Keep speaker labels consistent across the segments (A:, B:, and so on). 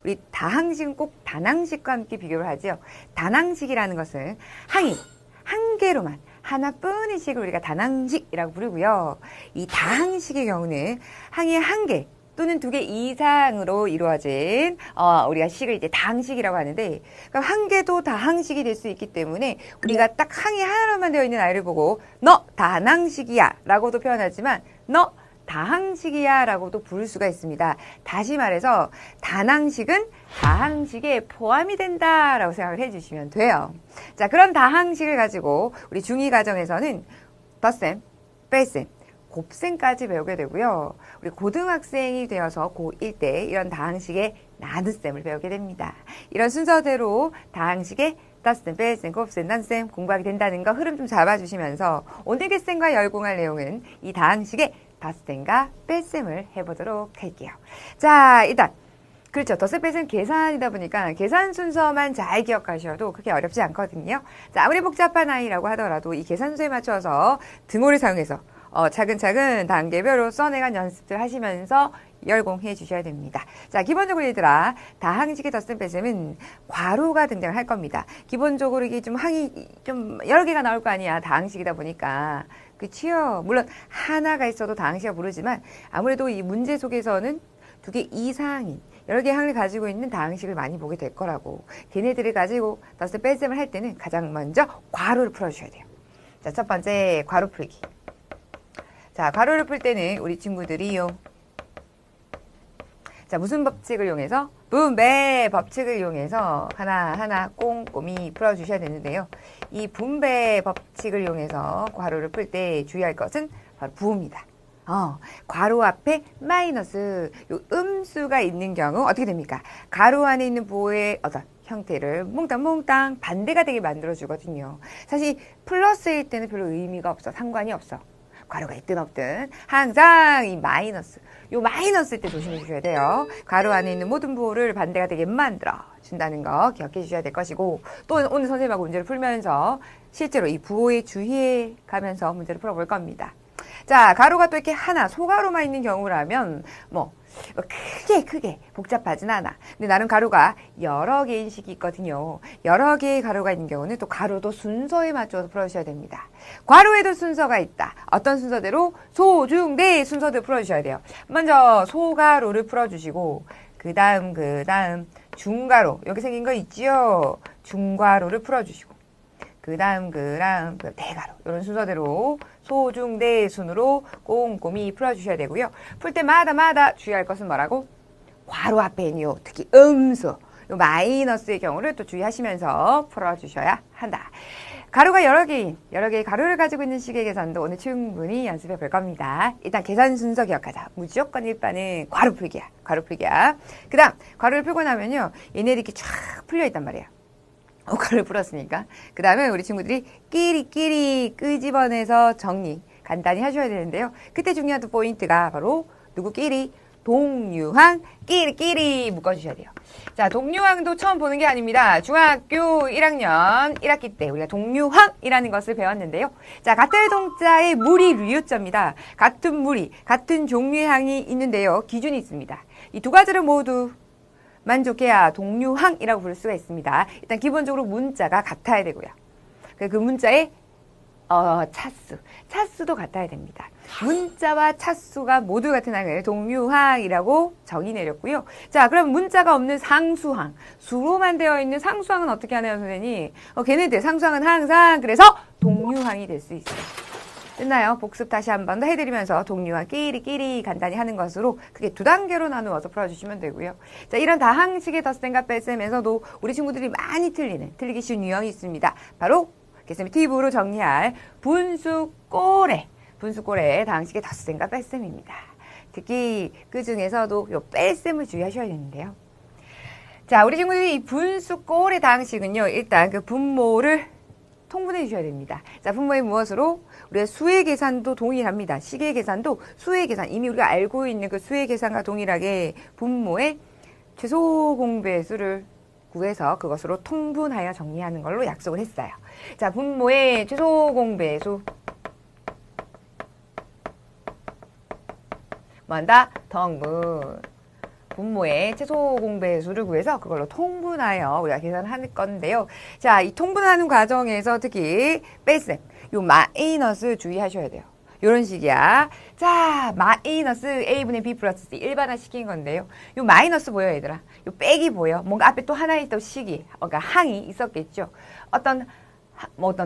A: 우리 다항식은 꼭 단항식과 함께 비교를 하죠. 단항식이라는 것은 항이 한 개로만 하나뿐인 식을 우리가 단항식이라고 부르고요. 이 다항식의 경우는 항이 한 개 또는 두 개 이상으로 이루어진 우리가 식을 이제 다항식이라고 하는데, 그럼 한 개도 다항식이 될 수 있기 때문에 우리가 딱 항이 하나로만 되어 있는 아이를 보고 너 다항식이야 라고도 표현하지만 너 다항식이야 라고도 부를 수가 있습니다. 다시 말해서 단항식은 다항식에 포함이 된다 라고 생각을 해주시면 돼요. 자, 그럼 다항식을 가지고 우리 중2 과정에서는 덧셈, 뺄셈, 곱셈까지 배우게 되고요. 우리 고등학생이 되어서 고1 때 이런 다항식의 나눗셈을 배우게 됩니다. 이런 순서대로 다항식의 덧셈, 뺄셈, 곱셈, 나눗셈 공부하게 된다는 거 흐름 좀 잡아주시면서 오늘 겟셈과 열공할 내용은 이 다항식의 덧셈과 뺄셈을 해보도록 할게요. 자, 일단 그렇죠. 덧셈 뺄셈 계산이다 보니까 계산 순서만 잘 기억하셔도 그렇게 어렵지 않거든요. 자, 아무리 복잡한 아이라고 하더라도 이 계산 순서에 맞춰서 등호를 사용해서 차근차근 단계별로 써내간 연습들 하시면서 열공해 주셔야 됩니다. 자, 기본적으로 얘들아, 다항식의 덧셈 뺄셈은 괄호가 등장을 할 겁니다. 기본적으로 이게 좀 항이 좀 여러 개가 나올 거 아니야. 다항식이다 보니까. 그치요? 물론 하나가 있어도 다항식이라 부르지만 아무래도 이 문제 속에서는 두 개 이상인 여러 개의 항을 가지고 있는 다항식을 많이 보게 될 거라고. 걔네들을 가지고 덧셈 뺄셈을 할 때는 가장 먼저 괄호를 풀어주셔야 돼요. 자, 첫 번째 괄호 풀기. 자, 괄호를 풀 때는 우리 친구들이요. 자, 무슨 법칙을 이용해서? 분배 법칙을 이용해서 하나하나 꼼꼼히 풀어주셔야 되는데요. 이 분배 법칙을 이용해서 괄호를 풀 때 주의할 것은 바로 부호입니다. 괄호 앞에 마이너스, 요 음수가 있는 경우 어떻게 됩니까? 괄호 안에 있는 부호의 어떤 형태를 몽땅 반대가 되게 만들어주거든요. 사실 플러스일 때는 별로 의미가 없어. 상관이 없어. 괄호가 있든 없든 항상 이 마이너스, 요 마이너스일 때 조심해 주셔야 돼요. 괄호 안에 있는 모든 부호를 반대가 되게 만들어 준다는 거 기억해 주셔야 될 것이고, 또 오늘 선생님하고 문제를 풀면서 실제로 이 부호에 주의해 가면서 문제를 풀어볼 겁니다. 자, 괄호가 또 이렇게 하나, 소괄호만 있는 경우라면 크게 복잡하진 않아. 근데 나름 괄호가 여러 개인 식이 있거든요. 여러 개의 괄호가 있는 경우는 또 괄호도 순서에 맞춰서 풀어주셔야 됩니다. 괄호에도 순서가 있다. 어떤 순서대로? 소, 중, 대 순서대로 풀어주셔야 돼요. 먼저 소괄호를 풀어주시고 그 다음 중괄호, 여기 생긴 거 있지요? 중괄호를 풀어주시고 그 다음 대괄호, 이런 순서대로 소, 중, 대 순으로 꼼꼼히 풀어주셔야 되고요. 풀 때마다 주의할 것은 뭐라고? 괄호 앞에 있는 요 특히 음수, 요 마이너스의 경우를 또 주의하시면서 풀어주셔야 한다. 가루가 여러 개의 가루를 가지고 있는 식의 계산도 오늘 충분히 연습해 볼 겁니다. 일단 계산 순서 기억하자. 무조건 1반은 괄호 풀기야. 그 다음 괄호를 풀고 나면요, 얘네들이 이렇게 쫙 풀려 있단 말이야. 괄호를 풀었으니까. 그 다음에 우리 친구들이 끼리 끄집어내서 정리 간단히 하셔야 되는데요. 그때 중요한 포인트가 바로 누구끼리? 동유항 끼리 묶어주셔야 돼요. 자, 동유항도 처음 보는 게 아닙니다. 중학교 1학년 1학기 때 우리가 동유항이라는 것을 배웠는데요. 자, 같은 동자의 무리 류자입니다. 같은 무리, 같은 종류의 항이 있는데요. 기준이 있습니다. 이 두 가지를 모두 만족해야 동유항이라고 부를 수가 있습니다. 일단 기본적으로 문자가 같아야 되고요. 그 문자의 차수도 같아야 됩니다. 문자와 차수가 모두 같은 항을 동유항이라고 정의 내렸고요. 자, 그럼 문자가 없는 상수항, 수로만 되어 있는 상수항은 어떻게 하나요, 선생님? 걔네들 상수항은 항상 그래서 동유항이 될 수 있어요. 됐나요? 복습 다시 한 번 더 해드리면서 동유항 끼리 간단히 하는 것으로 크게 두 단계로 나누어서 풀어주시면 되고요. 자, 이런 다항식의 덧셈과 뺄셈에서도 우리 친구들이 많이 틀리기 쉬운 유형이 있습니다. 바로 겟셈 팁으로 정리할 분수꼬레 다항식의 덧셈과 뺄셈입니다. 특히 그 중에서도 요 뺄셈을 주의하셔야 되는데요. 자, 우리 친구들이 이 분수꼬레 다항식은요, 일단 그 분모를 통분해 주셔야 됩니다. 자, 분모의 무엇으로? 우리가 수의 계산도 동일합니다. 식의 계산도 수의 계산, 이미 우리가 알고 있는 그 수의 계산과 동일하게 분모의 최소 공배의 수를 구해서 그것으로 통분하여 정리하는 걸로 약속을 했어요. 자, 분모의 최소 공배의 수. 뭐한다? 덩분. 분모의 최소 공배수를 구해서 그걸로 통분하여 우리가 계산할 건데요. 자, 이 통분하는 과정에서 특히 뺄셈, 요 마이너스 주의하셔야 돼요. 요런 식이야. 자, 마이너스 A분의 B 플러스 C 일반화 시킨 건데요. 요 마이너스 보여, 얘들아? 요 빼기 보여? 뭔가 앞에 또 하나의 또 식이, 그러니까 항이 있었겠죠. 어떤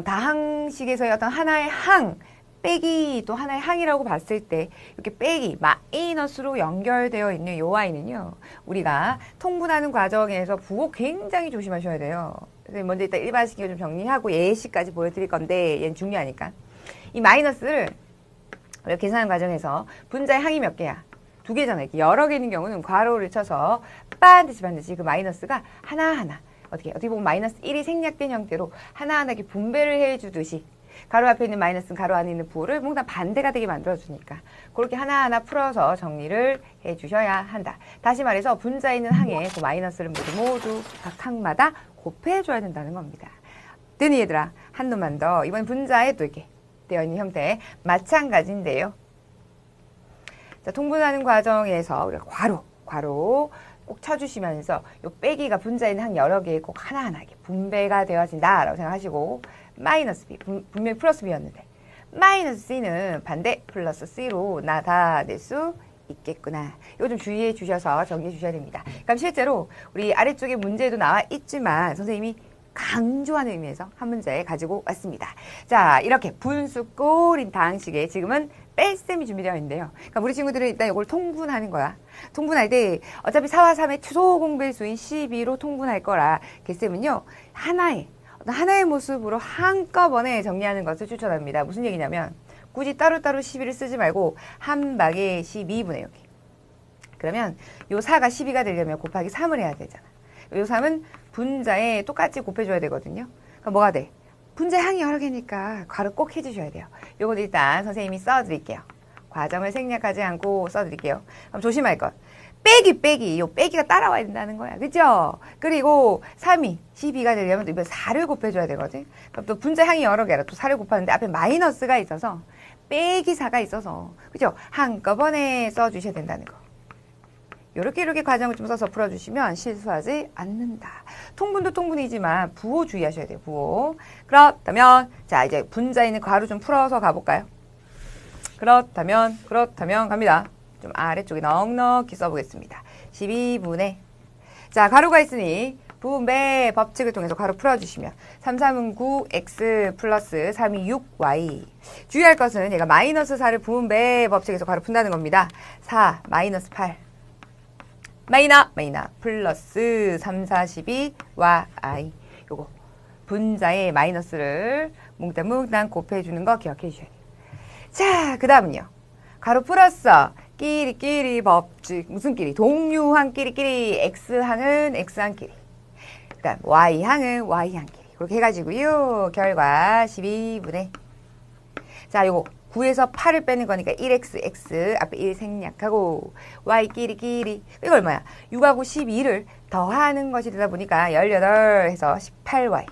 A: 다항식에서의 어떤 하나의 항, 빼기 또 하나의 항이라고 봤을 때 이렇게 빼기, 마이너스로 연결되어 있는 요 아이는요. 우리가 통분하는 과정에서 부호 굉장히 조심하셔야 돼요. 그래서 먼저 일단 일반식을 좀 정리하고 예시까지 보여드릴 건데 얘는 중요하니까. 이 마이너스를 계산하는 과정에서 분자의 항이 몇 개야? 두 개잖아. 이렇게 여러 개 있는 경우는 괄호를 쳐서 반드시 그 마이너스가 하나하나 어떻게 보면 마이너스 1이 생략된 형태로 하나하나 이렇게 분배를 해주듯이 가로 앞에 있는 마이너스는 가로 안에 있는 부호를 뭔가 반대가 되게 만들어주니까 그렇게 하나하나 풀어서 정리를 해주셔야 한다. 다시 말해서 분자에 있는 항에 그 마이너스를 모두 각 항마다 곱해줘야 된다는 겁니다. 됐니 얘들아? 한 놈만 더. 이번 분자에 또 이렇게 되어 있는 형태 마찬가지인데요. 자, 통분하는 과정에서 우리가 괄호 꼭 쳐주시면서 요 빼기가 분자에 있는 항 여러 개에 꼭 하나하나 이렇게 분배가 되어진다라고 생각하시고 마이너스 B, 분명히 플러스 B였는데 마이너스 C는 반대 플러스 C로 나타낼 수 있겠구나. 이거 좀 주의해 주셔서 정리해 주셔야 됩니다. 그럼 실제로 우리 아래쪽에 문제도 나와 있지만 선생님이 강조하는 의미에서 한 문제 가지고 왔습니다. 자, 이렇게 분수 꼬린 다항식에 지금은 뺄셈이 준비되어 있는데요. 그러니까 우리 친구들은 일단 이걸 통분하는 거야. 통분할 때 어차피 4와 3의 최소 공배수인 12로 통분할 거라 개쌤은요. 하나의 모습으로 한꺼번에 정리하는 것을 추천합니다. 무슨 얘기냐면 굳이 따로따로 12를 쓰지 말고 한 방에 12분의 여기. 그러면 요 4가 12가 되려면 곱하기 3을 해야 되잖아. 요 3은 분자에 똑같이 곱해줘야 되거든요. 그럼 뭐가 돼? 분자 항이 여러 개니까 괄호 꼭 해주셔야 돼요. 요건 일단 선생님이 써드릴게요. 과정을 생략하지 않고 써드릴게요. 그럼 조심할 것. 빼기. 요 빼기가 따라와야 된다는 거야. 그죠? 그리고 3이 12가 되려면 또 이번 4를 곱해줘야 되거든. 그럼 또 분자 항이 여러 개라 또 4를 곱하는데 앞에 마이너스가 있어서 빼기 4가 있어서 그죠? 한꺼번에 써주셔야 된다는 거. 이렇게 과정을 좀 써서 풀어주시면 실수하지 않는다. 통분도 통분이지만 부호 주의하셔야 돼요. 부호. 그렇다면 자 이제 분자에 있는 괄호 좀 풀어서 가볼까요? 그렇다면 갑니다. 좀 아래쪽에 넉넉히 써보겠습니다. 12분의 자 괄호가 있으니 분배 법칙을 통해서 괄호 풀어주시면 3, 3은 9, x 플러스 3이 6y 주의할 것은 얘가 마이너스 4를 분배 법칙에서 괄호 푼다는 겁니다. 4 마이너스 8 마이너 플러스 3, 4, 12 y 요거 분자에 마이너스를 몽땅 곱해주는 거 기억해 주셔야 돼요. 자 그 다음은요. 괄호 풀었어. 끼리 법칙 무슨 끼리? 동류항 끼리 x항은 x항 끼리 그 다음 y항은 y항 끼리 그렇게 해가지고요. 결과 12분의 자 요거 9에서 8을 빼는 거니까 1x 앞에 1 생략하고 y 끼리 이거 얼마야? 6하고 12를 더하는 것이 되다 보니까 18 해서 18y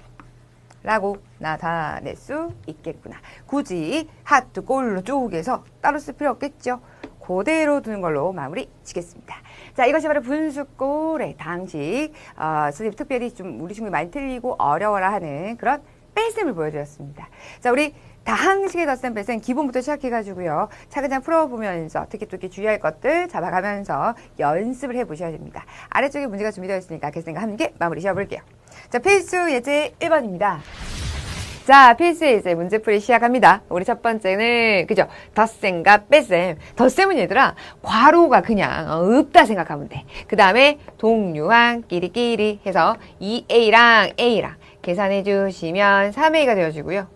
A: 라고 나타낼 수 있겠구나. 굳이 하트 골로 쪼개서 따로 쓸 필요 없겠죠. 그대로 두는 걸로 마무리 지겠습니다. 자, 이것이 바로 분수꼴의 다항식. 선생님 특별히 좀 우리 친구들이 많이 틀리고 어려워라 하는 그런 뺄셈을 보여드렸습니다. 자, 우리 다항식의 덧셈 뺄셈 기본부터 시작해가지고요. 차근차근 풀어보면서 특히 또 이렇게 주의할 것들 잡아가면서 연습을 해보셔야 됩니다. 아래쪽에 문제가 준비되어 있으니까 개쌤과 함께 마무리 지어볼게요. 자, 필수 예제 1번입니다. 자, 필수 예제 문제풀이 시작합니다. 우리 첫 번째는 그죠? 덧셈과 뺄셈. 덧셈은 얘들아 괄호가 그냥 없다 생각하면 돼. 그 다음에 동류항 끼리 해서 2a랑 a랑 계산해 주시면 3a가 되어지고요.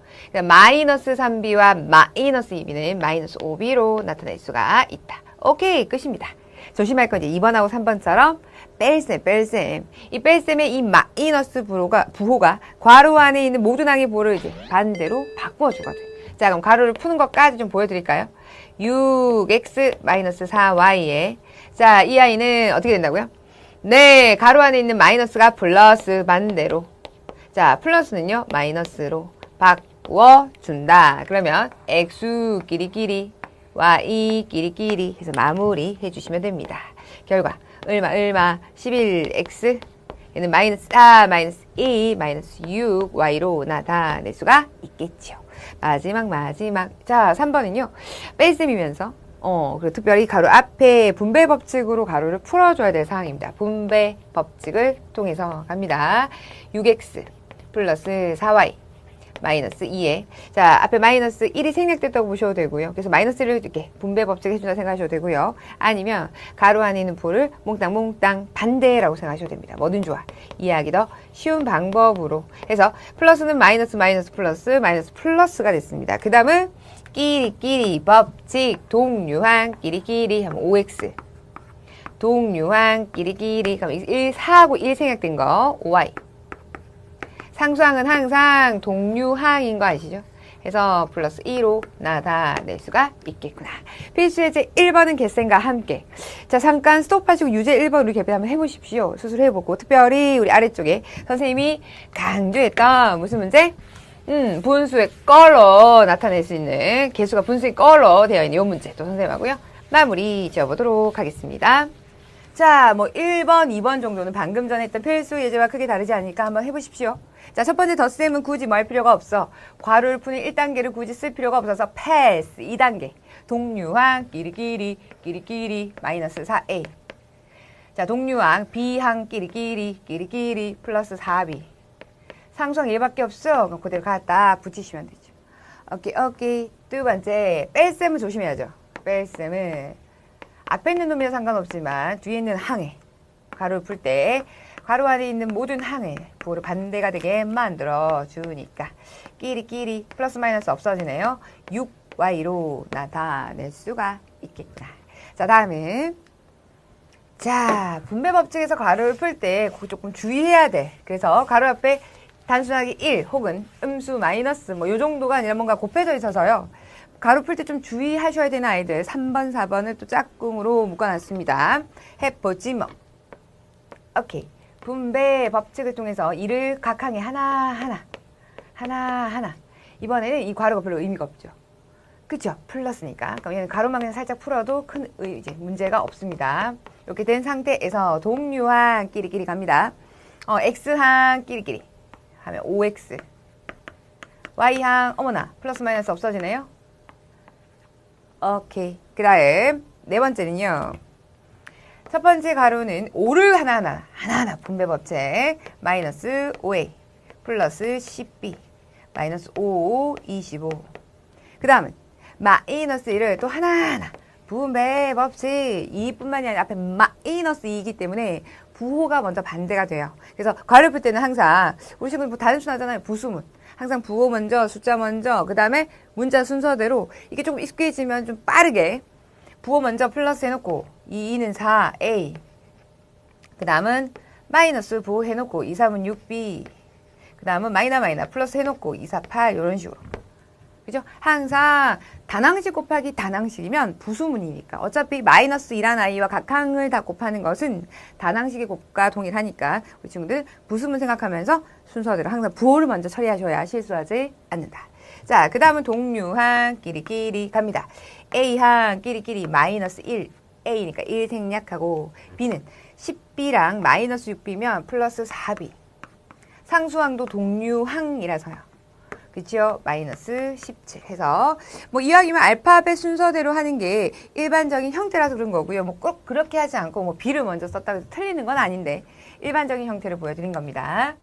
A: 마이너스 3b와 마이너스 2b는 마이너스 5b로 나타낼 수가 있다. 오케이, 끝입니다. 조심할 건 이제 2번하고 3번처럼 뺄셈. 이 뺄셈의 이 마이너스 부호가 괄호 안에 있는 모든 항의 부호를 이제 반대로 바꿔주거든. 자, 그럼 괄호를 푸는 것까지 좀 보여드릴까요? 6x 마이너스 4y에 자, 이 아이는 어떻게 된다고요? 네, 괄호 안에 있는 마이너스가 플러스 반대로 자, 플러스는요 마이너스로 바꿔준다. 그러면 x 끼리 y 끼리 해서 마무리 해주시면 됩니다. 결과 얼마 11x 얘는 마이너스 4 마이너스 2 마이너스 6 y로 나타낼 수가 있겠죠. 마지막 자 3번은요 뺄셈이면서 그리고 특별히 가로 앞에 분배 법칙으로 가로를 풀어줘야 될 사항입니다. 분배 법칙을 통해서 갑니다. 6x 플러스 4y 마이너스 2에 자 앞에 마이너스 1이 생략됐다고 보셔도 되고요. 그래서 마이너스를 이렇게 분배 법칙 해준다 생각하셔도 되고요. 아니면 가로 안에 있는 부호를 몽땅 반대라고 생각하셔도 됩니다. 뭐든 좋아. 이해하기 더 쉬운 방법으로 해서 플러스는 마이너스 플러스가 됐습니다. 그 다음은 끼리끼리 법칙 동류항 끼리끼리 하면 5x 동류항 끼리끼리 그럼 4하고 1 생략된 거 5y 상수항은 항상 동류항인 거 아시죠? 그래서 플러스 2로 나타낼 수가 있겠구나. 필수 예제 1번은 겟셈과 함께. 자, 잠깐 스톱하시고 유제 1번 우리 개별 한번 해보십시오. 수술해보고. 특별히 우리 아래쪽에 선생님이 강조했던 무슨 문제? 분수의 걸로 나타낼 수 있는 개수가 분수의 걸로 되어 있는 이 문제 또 선생님하고요. 마무리 지어보도록 하겠습니다. 자, 뭐 1번, 2번 정도는 방금 전에 했던 필수 예제와 크게 다르지 않으니까 한번 해보십시오. 자, 첫 번째 덧셈은 굳이 뭐 할 필요가 없어. 괄호를 푸는 1단계를 굳이 쓸 필요가 없어서 패스 2단계. 동류항 끼리끼리 마이너스 4a. 자, 동류항 B항 끼리끼리 플러스 4b. 상수항 얘밖에 없어. 그럼 그대로 갖다 붙이시면 되죠. 오케이. 두 번째, 뺄셈은 조심해야죠. 뺄셈은 앞에 있는 놈이랑 상관없지만 뒤에 있는 항에 가로를 풀 때 가로 안에 있는 모든 항에 부호를 반대가 되게 만들어 주니까 끼리끼리 플러스 마이너스 없어지네요. 6y로 나타낼 수가 있겠구나. 자, 다음은 자, 분배 법칙에서 가로를 풀 때 조금 주의해야 돼. 그래서 가로 앞에 단순하게 1 혹은 음수 마이너스 뭐 요 정도가 아니라 뭔가 곱해져 있어서요. 가로 풀 때 좀 주의하셔야 되는 아이들 3번, 4번을 또 짝꿍으로 묶어놨습니다. 해보지 뭐. 오케이. 분배 법칙을 통해서 이를 각 항에 하나하나 이번에는 이 괄호가 별로 의미가 없죠. 그쵸? 플러스니까. 그럼 얘는 가로만 그냥 살짝 풀어도 큰 이제 문제가 없습니다. 이렇게 된 상태에서 동류항 끼리끼리 갑니다. x항 끼리끼리 하면 5x y항 어머나 플러스 마이너스 없어지네요. 오케이. 그 다음 네 번째는요. 첫 번째 가로는 5를 하나하나 분배 법칙 마이너스 5a 플러스 10b 마이너스 5, 25. 그 다음은 마이너스 1을 또 하나하나 분배 법칙 2뿐만이 아니라 앞에 마이너스 2이기 때문에 부호가 먼저 반대가 돼요. 그래서 괄호를 풀 때는 항상 우리 친구들 뭐 단순 하잖아요. 부수문. 항상 부호 먼저 숫자 먼저 그 다음에 문자 순서대로 이게 조금 익숙해지면 좀 빠르게 부호 먼저 플러스 해놓고 2는 4a 그 다음은 마이너스 부호 해놓고 2, 3은 6b 그 다음은 마이너 플러스 해놓고 2, 4, 8 이런 식으로 그죠? 항상 단항식 곱하기 단항식이면 부수문이니까 어차피 마이너스 2란 아이와 각항을 다 곱하는 것은 단항식의 곱과 동일하니까 우리 친구들 부수문 생각하면서 순서대로 항상 부호를 먼저 처리하셔야 실수하지 않는다. 자, 그 다음은 동류항 끼리끼리 갑니다. A항 끼리끼리 마이너스 1 A니까 1 생략하고 B는 10B랑 마이너스 6B면 플러스 4B 상수항도 동류항이라서요. 그치요? 마이너스 17 해서 뭐 이왕이면 알파벳 순서대로 하는 게 일반적인 형태라서 그런 거고요. 뭐 꼭 그렇게 하지 않고 뭐 B를 먼저 썼다고 해서 틀리는 건 아닌데 일반적인 형태를 보여드린 겁니다.